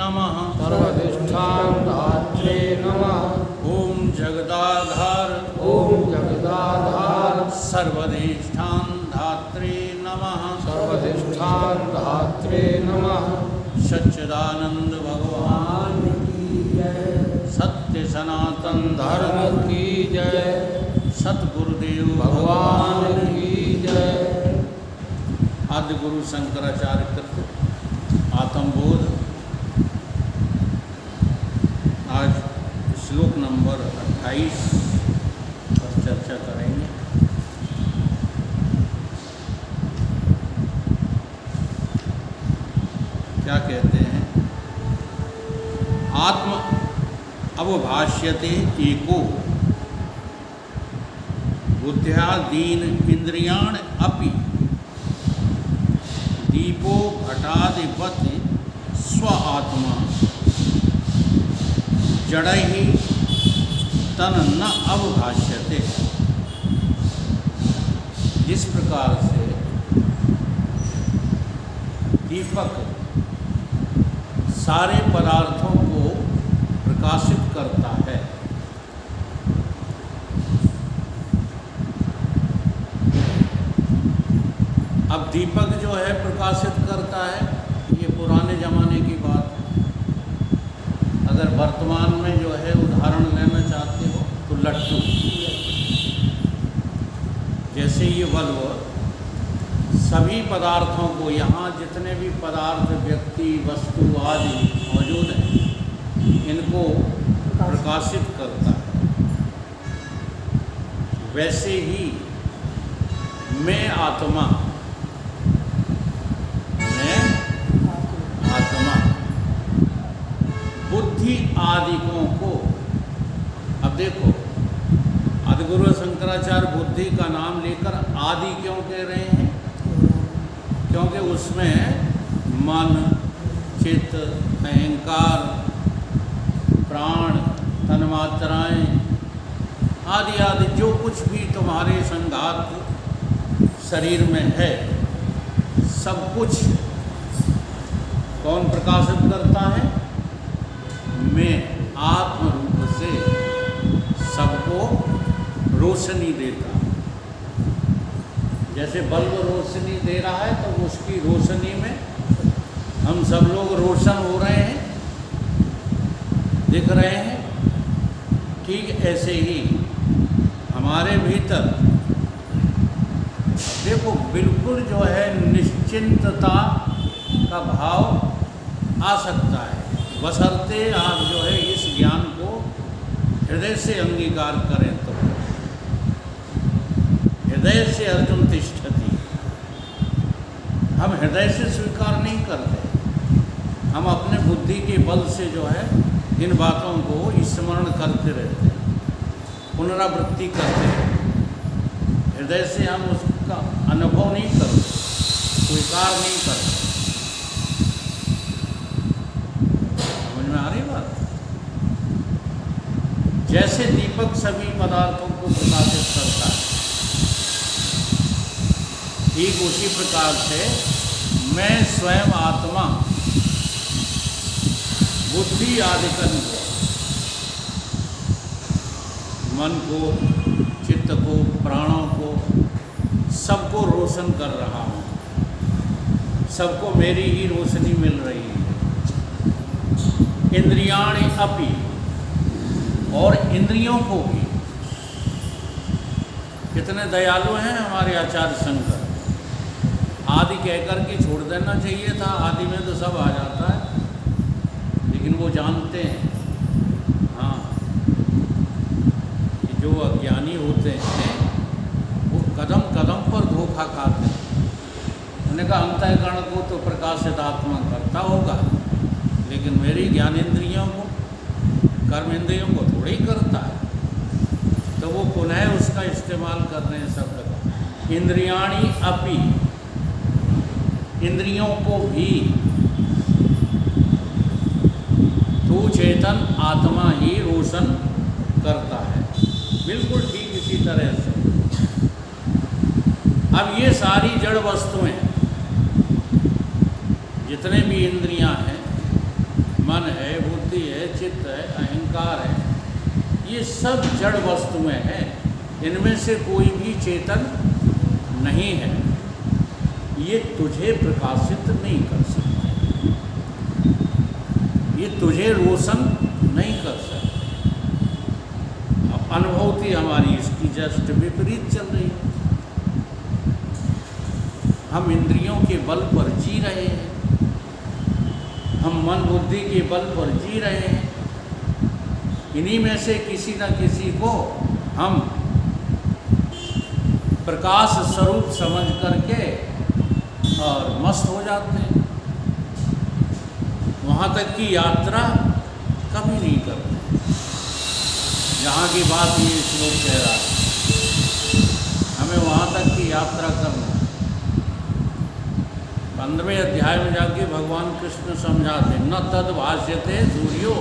नमः। सर्वधिष्ठां धात्रे नमः। ओम जगदाधार ओम जगदाधार सर्वधिष्ठां धात्रे नमः। सर्वधिष्ठां धात्रे नमः। सच्चिदानंद भगवान की जय। सत्य सनातन धर्म की जय। सतगुरुदेव भगवान की जय। आदि गुरु शंकराचार्य कृत आत्मबोध। आज श्लोक नंबर 28 पर चर्चा करेंगे। क्या कहते हैं? आत्म अवभाष्यते एको बुद्ध्यादीन इंद्रियाण अपि दीपो घटादिवत् स्व आत्मा जड़हि तन न अवभाष्यते। जिस प्रकार से दीपक सारे पदार्थों को प्रकाशित करता है, अब दीपक जो है प्रकाशित करता है, ये पुराने ज़माने की बात है। अगर वर्तमान में जो है उदाहरण लेना चाहते हो तो लट्टू, जैसे ये बल्ब सभी पदार्थों को, यहाँ जितने भी पदार्थ, व्यक्ति, वस्तु आदि मौजूद हैं, इनको प्रकाशित करता है। वैसे ही मैं आत्मा बुद्धि आदिकों को, अब देखो आदिगुरु शंकराचार्य बुद्धि का नाम लेकर आदि क्यों कह रहे हैं? क्योंकि उसमें मन, चित्त, अहंकार, प्राण, तन्मात्राएं आदि आदि जो कुछ भी तुम्हारे संघात शरीर में है, सब कुछ कौन प्रकाशित करता है? मैं आत्म रूप से सबको रोशनी देता। जैसे बल्ब रोशनी दे रहा है तो उसकी रोशनी में हम सब लोग रोशन हो रहे हैं, दिख रहे हैं। ठीक ऐसे ही हमारे भीतर देखो बिल्कुल जो है निश्चिंतता का भाव आ सकता है, बशर्ते आप जो है इस ज्ञान को हृदय से अंगीकार करें। तो हृदय से अर्जुन तिष्ठति, हम हृदय से स्वीकार नहीं करते, हम अपने बुद्धि के बल से जो है इन बातों को स्मरण करते रहते हैं, पुनरावृत्ति करते हैं। हृदय से हम उसका अनुभव नहीं करते, स्वीकार नहीं करते। समझ में आ रही बात? जैसे दीपक सभी पदार्थों को प्रकाशित करता है, ठीक उसी प्रकार से मैं स्वयं आत्मा बुद्धि आदिकन को, मन को, चित्त को, प्राणों को, सबको रोशन कर रहा हूँ। सबको मेरी ही रोशनी मिल रही है। इंद्रियाणि अपि, और इंद्रियों को भी। कितने दयालु हैं हमारे आचार्य शंकर। आदि कहकर के छोड़ देना चाहिए था, आदि में तो सब आ जाता है, लेकिन वो जानते हैं हाँ कि जो अज्ञानी होते हैं वो कदम कदम पर धोखा खाते हैं। उन्होंने कहा अंतःकरण को तो प्रकाशित आत्मा करता होगा, लेकिन मेरी ज्ञानेंद्रियों को, कर्मेंद्रियों को थोड़ी ही करता है। तो वो पुनः उसका इस्तेमाल कर रहे हैं शब्द का। इंद्रियाणि अपि, इंद्रियों को भी तू चेतन आत्मा ही रोशन करता है। बिल्कुल ठीक इसी तरह से। अब ये सारी जड़ वस्तुएं, जितने भी इंद्रियां हैं, मन, अहंकार है, ये सब जड़ वस्तुएं हैं, इनमें से कोई भी चेतन नहीं है। ये तुझे प्रकाशित नहीं कर सकता, ये तुझे रोशन नहीं कर सकता। अब अनुभूति हमारी इसकी जस्ट विपरीत चल रही है। हम इंद्रियों के बल पर जी रहे हैं, हम मन बुद्धि के बल पर जी रहे हैं। इन्हीं में से किसी न किसी को हम प्रकाश स्वरूप समझ करके और मस्त हो जाते हैं। वहाँ तक की यात्रा कभी नहीं करते, जहाँ की बात ये श्लोक कह रहा है। हमें वहाँ तक की यात्रा करना। 15वें अध्याय में जाके भगवान कृष्ण समझाते, न तद भाष्यते सूर्यो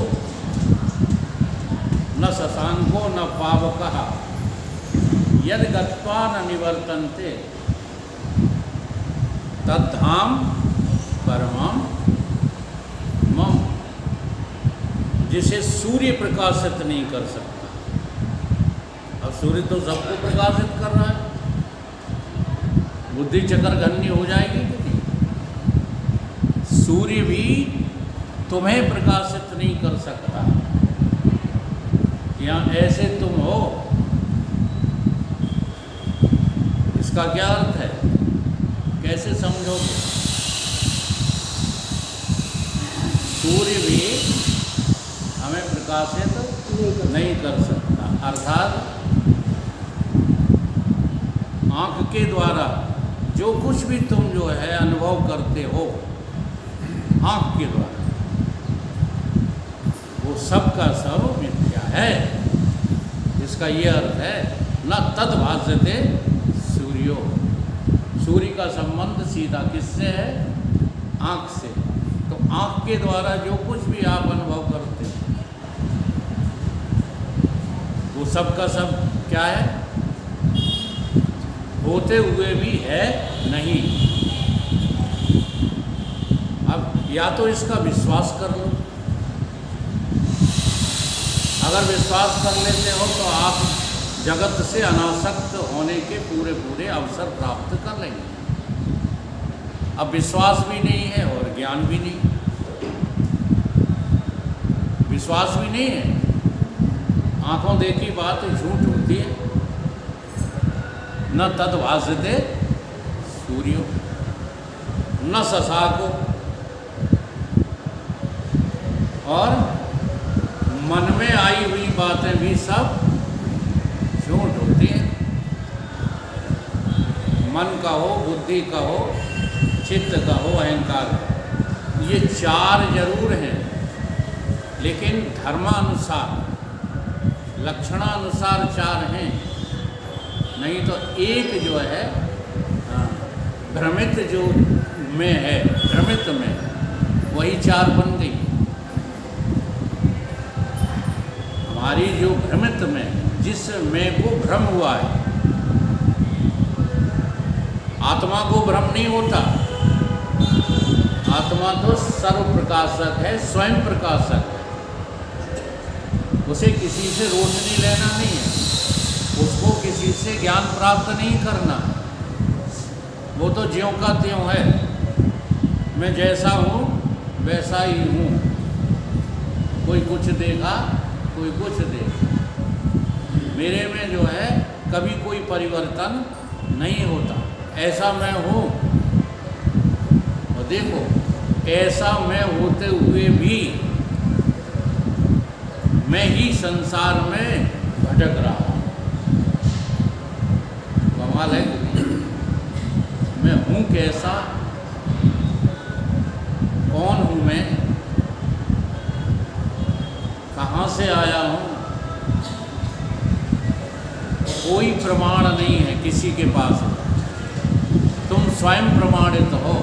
न शशांको न पावकः यद गत्वा न निवर्तन्ते तद्धाम परमं मम। जिसे सूर्य प्रकाशित नहीं कर सकता। अब सूर्य तो सबको प्रकाशित कर रहा है, बुद्धि चक्रगन्य हो जाएगी कि नहीं? सूर्य भी तुम्हें प्रकाशित नहीं कर सकता। या ऐसे तुम हो, इसका क्या अर्थ है, कैसे समझोगे? सूर्य भी हमें प्रकाशित नहीं कर सकता। अर्थात आँख के द्वारा जो कुछ भी तुम जो है अनुभव करते हो, आँख के द्वारा, वो सब का सब मिथ्या है। इसका ये अर्थ है, न तद भाष्यते सूर्यो। सूर्य का संबंध सीधा किससे है? आँख से। तो आँख के द्वारा जो कुछ भी आप अनुभव करते हो, वो सब का सब क्या है? होते हुए भी है नहीं। अब या तो इसका विश्वास कर लो। अगर विश्वास कर लेते हो तो आप जगत से अनासक्त होने के पूरे पूरे अवसर प्राप्त कर लेंगे। अब विश्वास भी नहीं है और ज्ञान भी नहीं, विश्वास भी नहीं है। आंखों देखी बात झूठ होती है। न तद भाष्यते सूर्यो न शशांको, और मन में आई हुई बातें भी सब झूठ होती हैं। मन का हो, बुद्धि का हो, चित्त का हो, अहंकार का, ये चार जरूर हैं, लेकिन धर्मानुसार, लक्षणानुसार चार हैं। नहीं तो एक जो है भ्रमित जो में है, भ्रमित में वही चार बन गई। हमारी जो भ्रमित में, जिस में को भ्रम हुआ है, आत्मा को भ्रम नहीं होता। आत्मा तो सर्व प्रकाशक है, स्वयं प्रकाशक है। उसे किसी से रोशनी लेना नहीं है, उसको किसी से ज्ञान प्राप्त नहीं करना। वो तो ज्यों का त्यों है, मैं जैसा हूँ वैसा ही हूँ। कोई कुछ देखा, कोई कुछ देखा, मेरे में जो है कभी कोई परिवर्तन नहीं होता। ऐसा मैं हूँ, और देखो ऐसा मैं होते हुए भी मैं ही संसार में भटक रहा हूँ। कमाल है कि मैं हूँ कैसा, कौन हूँ मैं, कहाँ से आया हूँ, कोई प्रमाण नहीं है किसी के पास। तुम स्वयं प्रमाणित हो।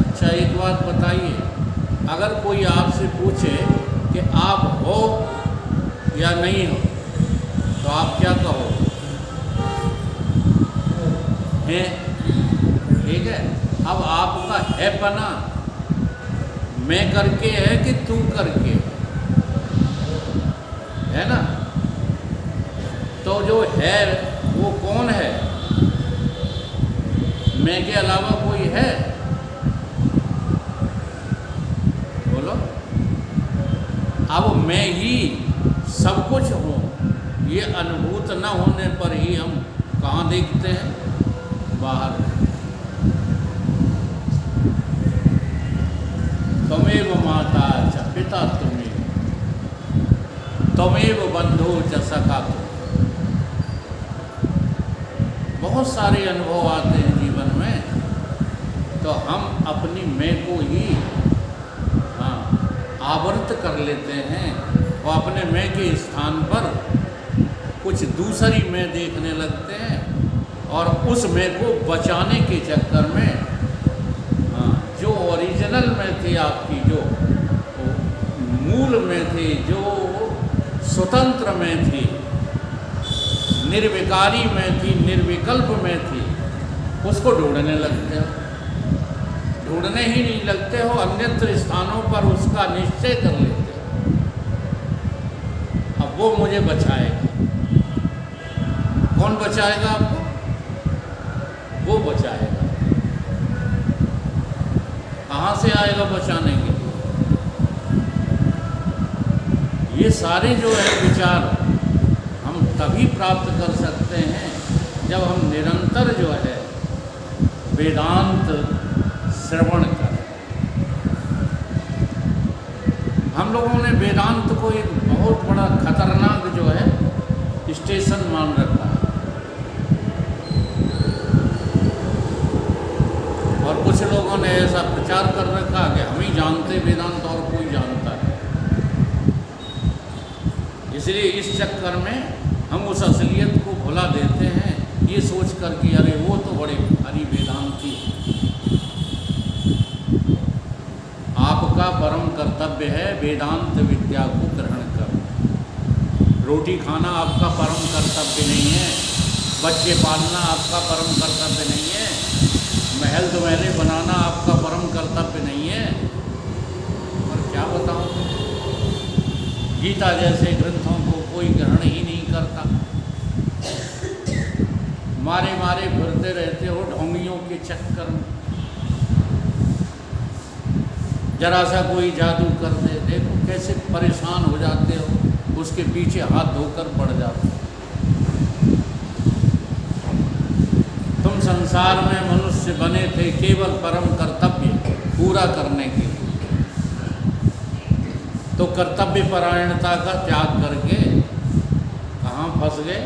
अच्छा एक बात बताइए, अगर कोई आपसे पूछे कि आप हो या नहीं हो, तो आप क्या कहो? हैं? ठीक है। अब आपका है पना मैं करके है कि तू करके है? है ना। तो जो है वो कौन है? मैं के अलावा कोई है? बोलो। अब मैं ही सब कुछ हूँ, ये अनुभूत न होने पर ही हम कहाँ देखते हैं? बाहर। त्वमेव माता च पिता त्वमेव, त्वमेव बंधु च सखा तुम। बहुत सारे अनुभव आते हैं जीवन में, तो हम अपनी मैं को ही आवृत कर लेते हैं और अपने मैं के स्थान पर कुछ दूसरी मैं देखने लगते हैं, और उस मैं को बचाने के चक्कर में जो ओरिजिनल में थी आपकी, जो मूल में थी, जो स्वतंत्र में थी, निर्विकारी में थी, निर्विकल्प में थी, उसको ढूंढने लगते हो। ढूंढने ही नहीं लगते हो, अन्यत्र स्थानों पर उसका निश्चय कर लेते हो। अब वो मुझे बचाएगा। कौन बचाएगा आपको? वो बचाएगा। कहाँ से आएगा बचाने के लिए? ये सारे जो है विचार हम तभी प्राप्त कर सकते हैं जब हम निरंतर जो है वेदांत श्रवण करें। हम लोगों ने वेदांत को एक बहुत बड़ा खतरनाक जो है स्टेशन मान रखा है, और कुछ लोगों ने ऐसा प्रचार कर रखा कि हम ही जानते वेदांत और कोई जानता है। इसलिए इस चक्कर में हम उस असलियत को भुला देते हैं, ये सोच कर कि अरे वो तो बड़े भारी वेदांती हैं। आपका परम कर्तव्य है वेदांत विद्या को ग्रहण करना। रोटी खाना आपका परम कर्तव्य नहीं है, बच्चे पालना आपका परम कर्तव्य नहीं है, महल दुमहले बनाना आपका परम कर्तव्य नहीं है। और क्या बताऊं, गीता जैसे ग्रंथों को कोई ग्रहण ही नहीं करता। मारे मारे फिरते रहते हो ढोंगियों के चक्कर में। जरा सा कोई जादू कर दे, देखो कैसे परेशान हो जाते हो, उसके पीछे हाथ धोकर पड़ जाते हो। तुम संसार में मनुष्य बने थे केवल परम कर्तव्य पूरा करने के लिए, तो कर्तव्य परायणता का त्याग करके कहाँ फंस गए?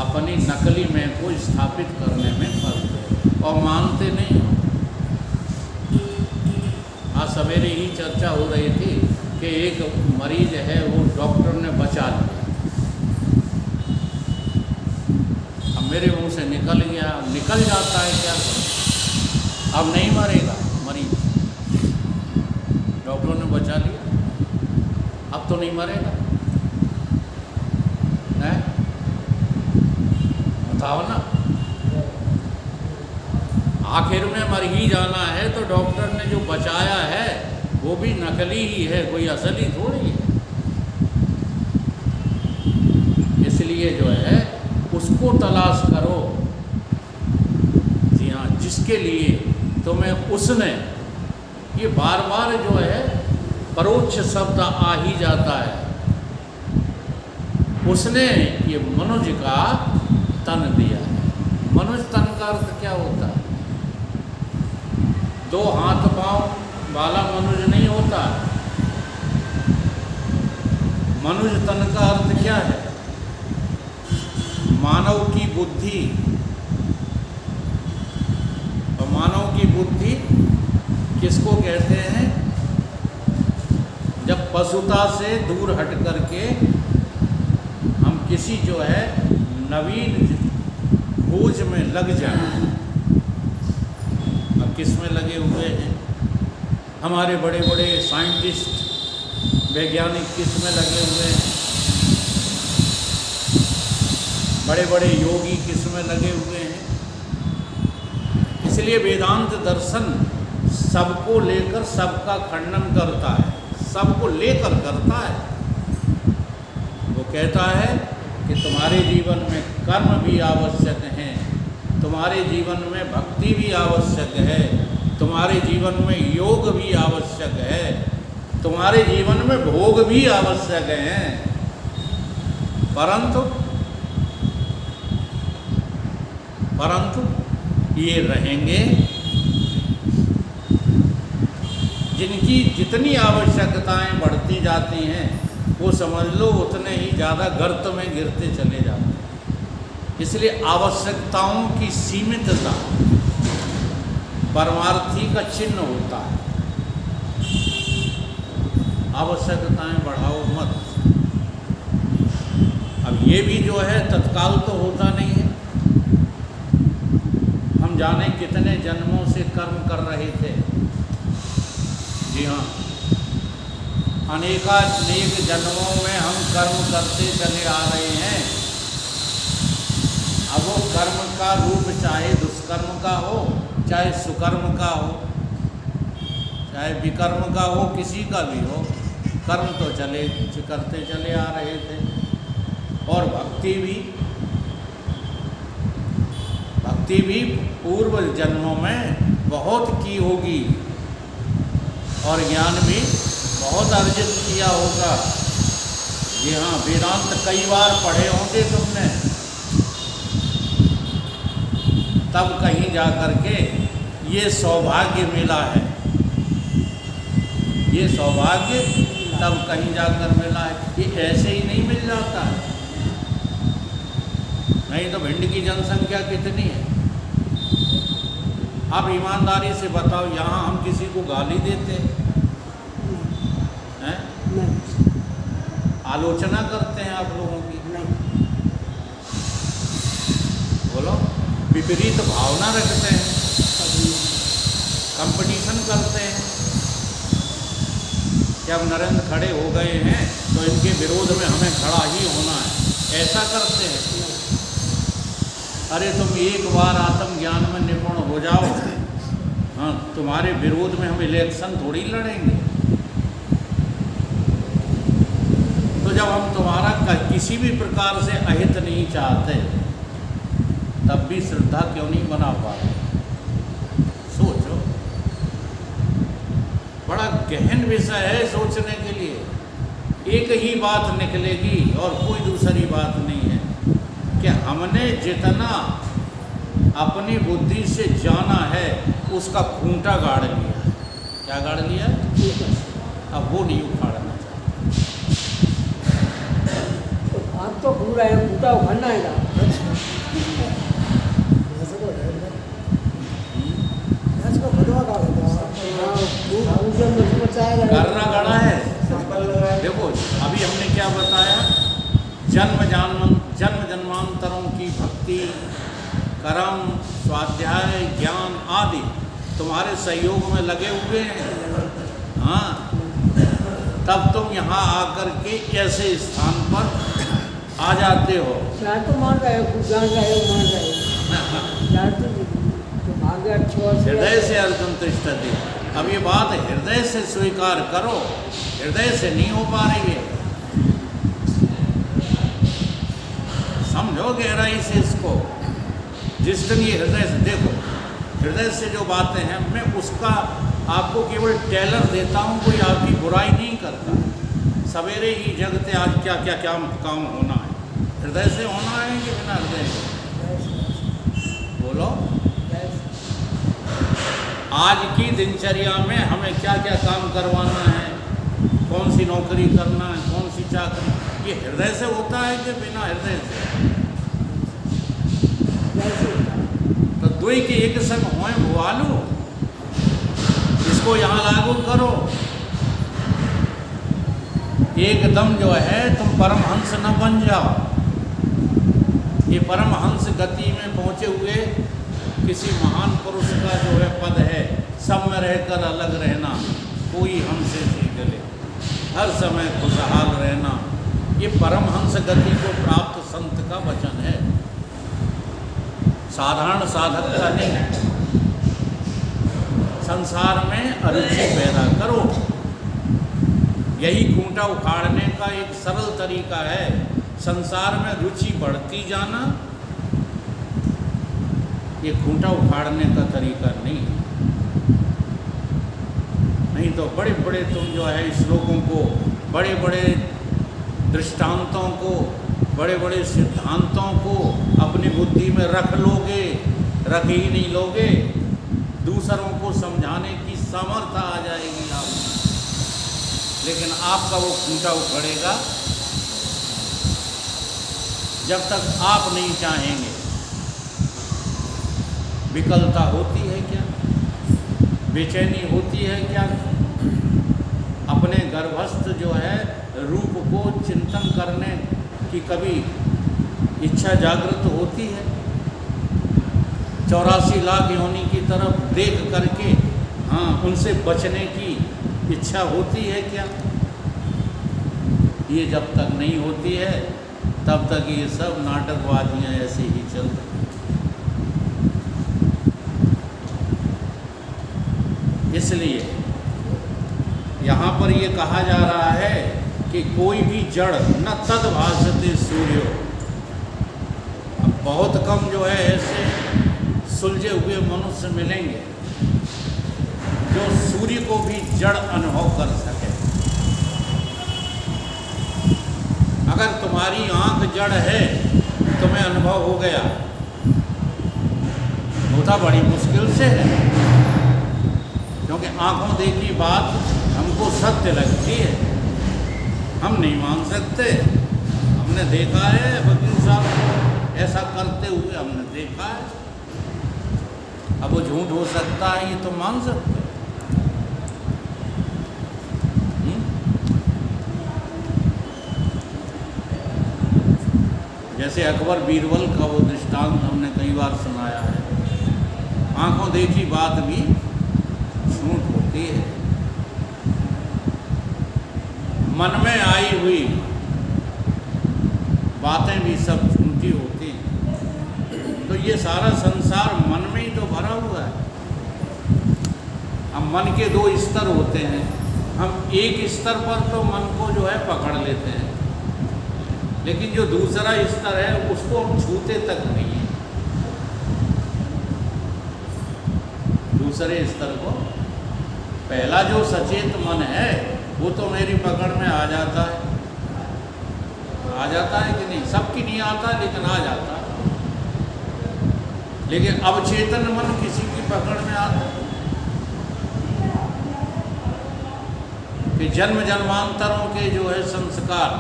अपनी नकली मैं को स्थापित करने में फंस गए और मानते नहीं। आज सवेरे ही चर्चा हो रही थी कि एक मरीज है वो डॉक्टर ने बचा लिया। अब मेरे मुंह से निकल गया, निकल जाता है, क्या करें? अब नहीं मरेगा मरीज, डॉक्टरों ने बचा लिया, अब तो नहीं मरेगा। है बताओ ना, आखिर में मर ही जाना है, तो डॉक्टर ने जो बचाया है वो भी नकली ही है, कोई असली थोड़ी है। इसलिए जो है उसको तलाश करो। जी हाँ, जिसके लिए तुम्हें उसने, ये बार बार जो है परोक्ष शब्द आ ही जाता है, उसने ये मनुष्य का तन दिया है। मनुष्य तन का अर्थ क्या होता है? दो हाथ पांव वाला मनुष्य नहीं होता। मनुष्य तन का अर्थ क्या है? मानव की बुद्धि। और मानव की बुद्धि किसको कहते हैं? जब पशुता से दूर हट करके हम किसी जो है नवीन खोज में लग जाए। अब किस में लगे हुए हैं? हमारे बड़े बड़े साइंटिस्ट वैज्ञानिक किस में लगे हुए हैं? बड़े बड़े योगी किस में लगे हुए हैं? इसलिए वेदांत दर्शन सबको लेकर सबका खंडन करता है, सबको लेकर करता है। कहता है कि तुम्हारे जीवन में कर्म भी आवश्यक हैं, तुम्हारे जीवन में भक्ति भी आवश्यक है, तुम्हारे जीवन में योग भी आवश्यक है, तुम्हारे जीवन में भोग भी आवश्यक हैं, परंतु ये रहेंगे जिनकी जितनी आवश्यकताएं बढ़ती जाती हैं वो समझ लो उतने ही ज़्यादा गर्त में गिरते चले जाते हैं। इसलिए आवश्यकताओं की सीमितता परमार्थी का चिन्ह होता है। आवश्यकताएं बढ़ाओ मत। अब ये भी जो है तत्काल तो होता नहीं है। हम जाने कितने जन्मों से कर्म कर रहे थे। जी हाँ, अनेकानेक जन्मों में हम कर्म करते चले आ रहे हैं। अब वो कर्म का रूप चाहे दुष्कर्म का हो, चाहे सुकर्म का हो, चाहे विकर्म का हो, किसी का भी हो, कर्म तो करते चले आ रहे थे। और भक्ति भी पूर्व जन्मों में बहुत की होगी और ज्ञान भी बहुत अर्जित किया होगा। जी हाँ, वेदांत कई बार पढ़े होंगे तुमने, तब कहीं जा कर के ये सौभाग्य मिला है। ये सौभाग्य तब कहीं जाकर मिला है। ये ऐसे ही नहीं मिल जाता है। नहीं तो भिंड की जनसंख्या कितनी है? आप ईमानदारी से बताओ, यहाँ हम किसी को गाली देते हैं? आलोचना करते हैं आप लोगों की? नहीं। बोलो, विपरीत भावना रखते हैं, कंपटीशन करते हैं कि अब नरेंद्र खड़े हो गए हैं तो इनके विरोध में हमें खड़ा ही होना है, ऐसा करते हैं। अरे तुम एक बार आत्मज्ञान में निपुण हो जाओ, हाँ, तुम्हारे विरोध में हम इलेक्शन थोड़ी लड़ेंगे। तो जब हम तुम्हारा किसी भी प्रकार से अहित नहीं चाहते, तब भी श्रद्धा क्यों नहीं बना पाते? सोचो, बड़ा गहन विषय है सोचने के लिए। एक ही बात निकलेगी और कोई दूसरी बात नहीं है कि हमने जितना अपनी बुद्धि से जाना है उसका खूंटा गाड़ लिया है। क्या गाड़ लिया है? अब वो नहीं उखाड़ना चाहिए। आप तो पूरा है, खूंटा उखाड़ना है ना। करना गड़ा है। देखो, अभी हमने क्या बताया? जन्म जन्मांतरों की भक्ति, कर्म, स्वाध्याय, ज्ञान आदि तुम्हारे सहयोग में लगे हुए हैं। हाँ, तब तुम यहाँ आकर के ऐसे स्थान पर आ जाते हो। तो मान रहे हो, कुछ जान रहे हो, मान रहे हो। हृदय से अर्जुन तिष्ठति। अब ये बात हृदय से स्वीकार करो, हृदय से नहीं हो पा रही है। समझो गहराई से इसको। जिस दिन ये हृदय से देखो, हृदय से जो बातें हैं, मैं उसका आपको केवल टेलर देता हूँ, कोई आपकी बुराई नहीं करता। सवेरे ही जगते आज क्या क्या क्या काम होना है, हृदय से होना है कि बिना हृदय से? बोलो, आज की दिनचर्या में हमें क्या क्या काम करवाना है, कौन सी नौकरी करना है, कौन सी चाकरी, ये हृदय से होता है कि बिना हृदय से? तो दुई के एक संग होए भुआलू, इसको यहाँ लागू करो। एकदम जो है तुम परमहंस न बन जाओ। ये परमहंस गति में पहुँचे हुए किसी महान पुरुष का जो है पद है, सब में रहकर अलग रहना, कोई हमसे सीख ले, हर समय खुशहाल रहना। ये परमहंस गति को प्राप्त संत का वचन है, साधारण साधक का नहीं है। संसार में अरुचि पैदा करो, यही खूंटा उखाड़ने का एक सरल तरीका है। संसार में रुचि बढ़ती जाना, ये खूंटा उखाड़ने का तरीका नहीं है। नहीं तो बड़े बड़े तुम जो है श्लोकों को, बड़े बड़े दृष्टांतों को, बड़े बड़े सिद्धांतों को अपनी बुद्धि में रख लोगे, रख ही नहीं लोगे, दूसरों को समझाने की सामर्थ्य आ जाएगी आप, लेकिन आपका वो खूंटा उखड़ेगा जब तक आप नहीं चाहेंगे। विकलता होती है क्या, बेचैनी होती है क्या, अपने गर्भस्थ जो है रूप को चिंतन करने की कभी इच्छा जागृत होती है? 84 लाख योनि की तरफ देख करके हाँ उनसे बचने की इच्छा होती है क्या? ये जब तक नहीं होती है तब तक ये सब नाटकबाजियाँ ऐसे ही चल रही। इसलिए यहाँ पर ये कहा जा रहा है कि कोई भी जड़ न तद भासते सूर्यो। अब बहुत कम जो है ऐसे सुलझे हुए मनुष्य मिलेंगे जो सूर्य को भी जड़ अनुभव कर सके। अगर तुम्हारी आंख जड़ है, तुम्हें अनुभव हो गया, होता बड़ी मुश्किल से है, क्योंकि आंखों देखी बात हमको सत्य लगती है, हम नहीं मान सकते। हमने देखा है वकील साहब को ऐसा करते हुए, हमने देखा है। अब वो झूठ हो सकता है, ये तो मान सकते। जैसे अकबर बीरबल का वो दृष्टांत हमने कई बार सुनाया है। आंखों देखी बात भी झूठ होती है, मन में आई हुई बातें भी सब झूठी होती हैं। तो ये सारा संसार मन में ही तो भरा हुआ है। अब मन के दो स्तर होते हैं, हम एक स्तर पर तो मन को जो है पकड़ लेते हैं, लेकिन जो दूसरा स्तर है उसको हम छूते तक नहीं है। दूसरे स्तर को, पहला जो सचेत मन है वो तो मेरी पकड़ में आ जाता है। आ जाता है कि नहीं? सबकी नहीं आता, लेकिन आ जाता है। लेकिन अवचेतन मन किसी की पकड़ में आता है कि जन्म जन्मांतरों के जो है संस्कार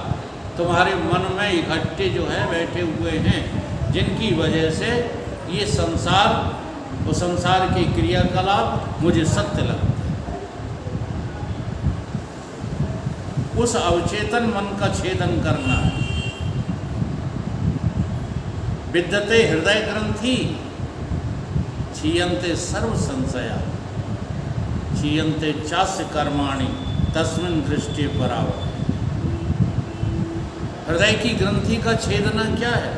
तुम्हारे मन में इकट्ठे जो है बैठे हुए हैं, जिनकी वजह से ये संसार, वो संसार के क्रियाकलाप मुझे सत्य लगते हैं। उस अवचेतन मन का छेदन करना है। विद्यते हृदय ग्रंथि क्षीयन्ते सर्व संशया, क्षीयन्ते चास्य कर्माणि तस्मिन् दृष्टि परावर। हृदय की ग्रंथि का छेदना क्या है?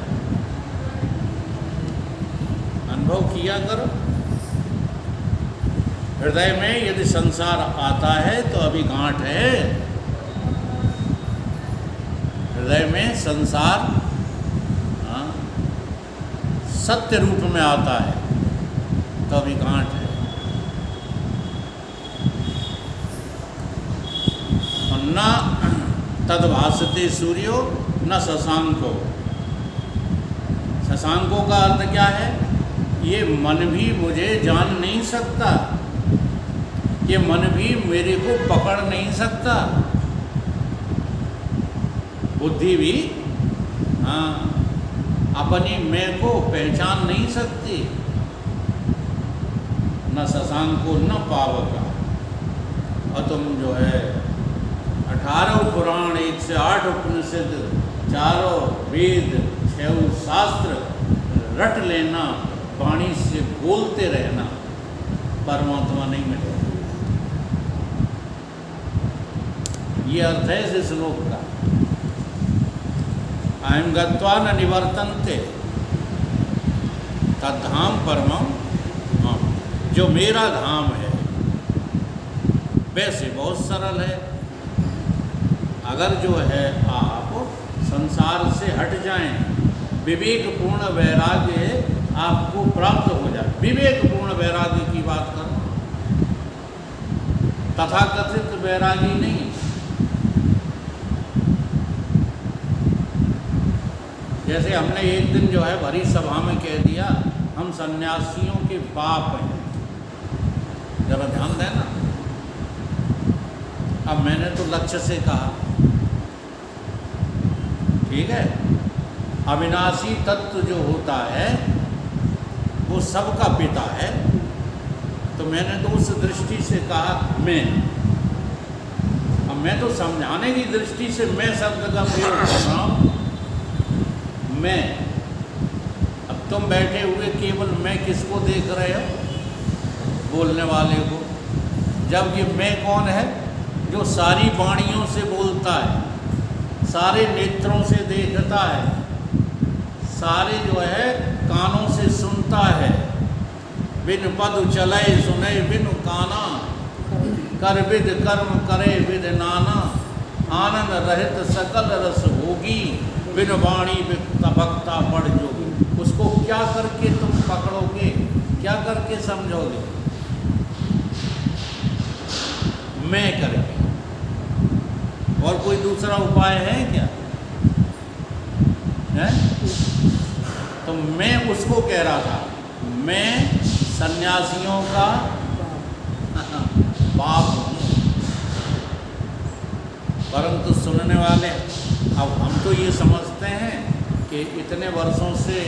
अनुभव किया करो। हृदय में यदि संसार आता है तो अभी गांठ है। हृदय में संसार सत्य रूप में आता है तो अभी गांठ है। और न तद्भासते सूर्यो न शशांको। शशांको का अर्थ क्या है? ये मन भी मुझे जान नहीं सकता, ये मन भी मेरे को पकड़ नहीं सकता, बुद्धि भी अपनी मैं को पहचान नहीं सकती। न शशांको न पावका। और तुम जो है 18 पुराण, 108 उपनिषद, 4 वेद, 6 शास्त्र रट लेना, वाणी से बोलते रहना, परमात्मा नहीं मिलेगा। ये अर्थ है इस श्लोक का। अयं गत्वा न निवर्तन्ते तद्धाम परमं मम। जो मेरा धाम है वैसे बहुत सरल है। अगर जो है आप संसार से हट जाएं, विवेकपूर्ण वैराग्य आपको प्राप्त हो जाए। विवेकपूर्ण वैराग्य की बात करो, तथाकथित वैरागी नहीं। जैसे हमने एक दिन जो है भरी सभा में कह दिया हम सन्यासियों के बाप हैं, जरा ध्यान देना। अब मैंने तो लक्ष्य से कहा, ठीक है, अविनाशी तत्व जो होता है वो सबका पिता है, तो मैंने तो उस दृष्टि से कहा मैं। अब मैं तो समझाने की दृष्टि से मैं शब्द का प्रयोग कर रहा हूँ, मैं। अब तुम बैठे हुए केवल मैं किसको देख रहे हो? बोलने वाले को। जब ये मैं कौन है? जो सारी वाणियों से बोलता है, सारे नेत्रों से देखता है, सारे जो है कानों से सुनता है। बिन पद चले सुने बिन काना, कर विद कर्म करे विद नाना, आनंद रहित सकल रस होगी, बिन वाणी भक्ता पढ़ जोगी। उसको क्या करके तुम पकड़ोगे, क्या करके समझोगे? मैं करके। और कोई दूसरा उपाय है क्या? है? तो मैं उसको कह रहा था, मैं सन्यासियों का बाप हूँ। परंतु सुनने वाले, अब हम तो ये समझते हैं कि इतने वर्षों से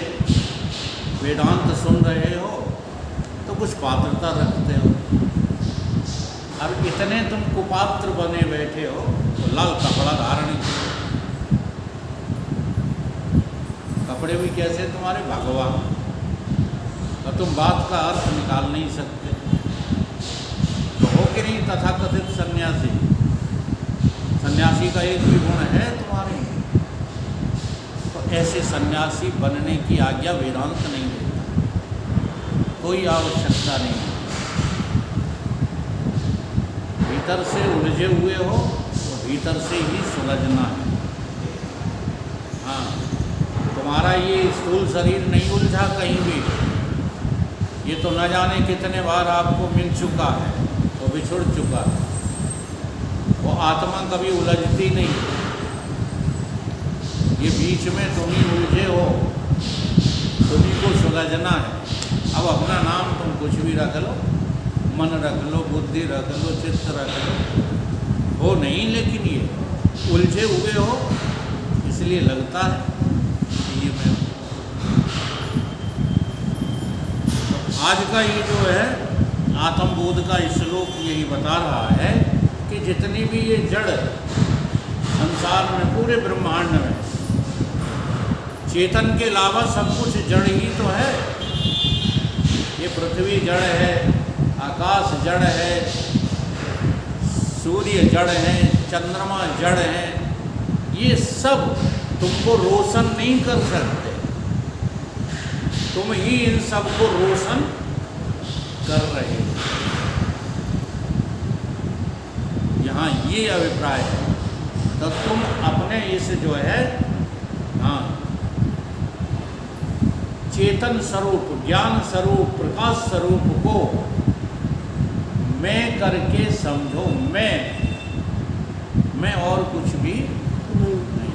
वेदांत सुन रहे हो तो कुछ पात्रता रखते हो। अब इतने तुम कुपात्र बने बैठे हो तो लाल कपड़ा धारण किया। कपड़े भी कैसे तुम्हारे? भगवान। और तुम बात का अर्थ निकाल नहीं सकते तो हो कि नहीं तथाकथित सन्यासी? सन्यासी का एक भी गुण है तुम्हारे, तो ऐसे सन्यासी बनने की आज्ञा वेदांत नहीं देता, कोई आवश्यकता नहीं। भीतर से उलझे हुए हो तो भीतर से ही सुलझना है। हाँ, तुम्हारा ये स्थूल शरीर नहीं उलझा कहीं भी, ये तो न जाने कितने बार आपको मिल चुका है, तो बिछुड़ चुका है। वो आत्मा कभी उलझती नहीं, ये बीच में तुम ही उलझे हो, तुम्ही को सुलझना है। अब अपना नाम तुम कुछ भी रख लो, मन रख लो, बुद्धि रख लो, चित्त रख लो, हो नहीं, लेकिन ये उलझे हुए हो, इसलिए लगता है कि ये मैं। तो आज का ये जो है आत्मबोध का श्लोक यही बता रहा है कि जितनी भी ये जड़ संसार में, पूरे ब्रह्मांड में, चेतन के अलावा सब कुछ जड़ ही तो है। ये पृथ्वी जड़ है, आकाश जड़ है, सूर्य जड़ है, चंद्रमा जड़ है। ये सब तुमको रोशन नहीं कर सकते, तुम ही इन सब को रोशन कर रहे हो। यहाँ ये अभिप्राय है। तो तुम अपने इस जो है, हाँ, चेतन स्वरूप, ज्ञान स्वरूप, प्रकाश स्वरूप को मैं करके समझो। मैं और कुछ भी नहीं।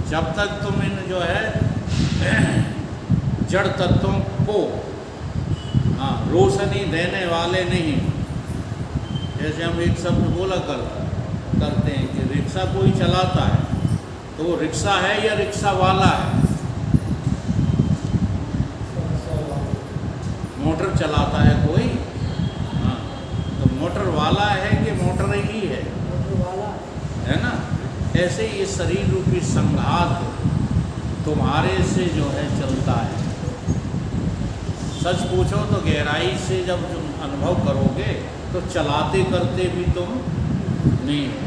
जब तक तुम इन जो है जड़ तत्वों को, हाँ, रोशनी देने वाले नहीं। जैसे हम एक शब्द बोला करते हैं कि रिक्शा कोई चलाता है, तो वो रिक्शा है या रिक्शा वाला है? मोटर चलाता है कोई, हाँ, तो मोटर वाला है कि मोटर ही है ना? ऐसे ये शरीर रूपी संघात तुम्हारे से जो है चलता है। सच पूछो तो गहराई से जब तुम अनुभव करोगे तो चलाते करते भी तुम नहीं हो।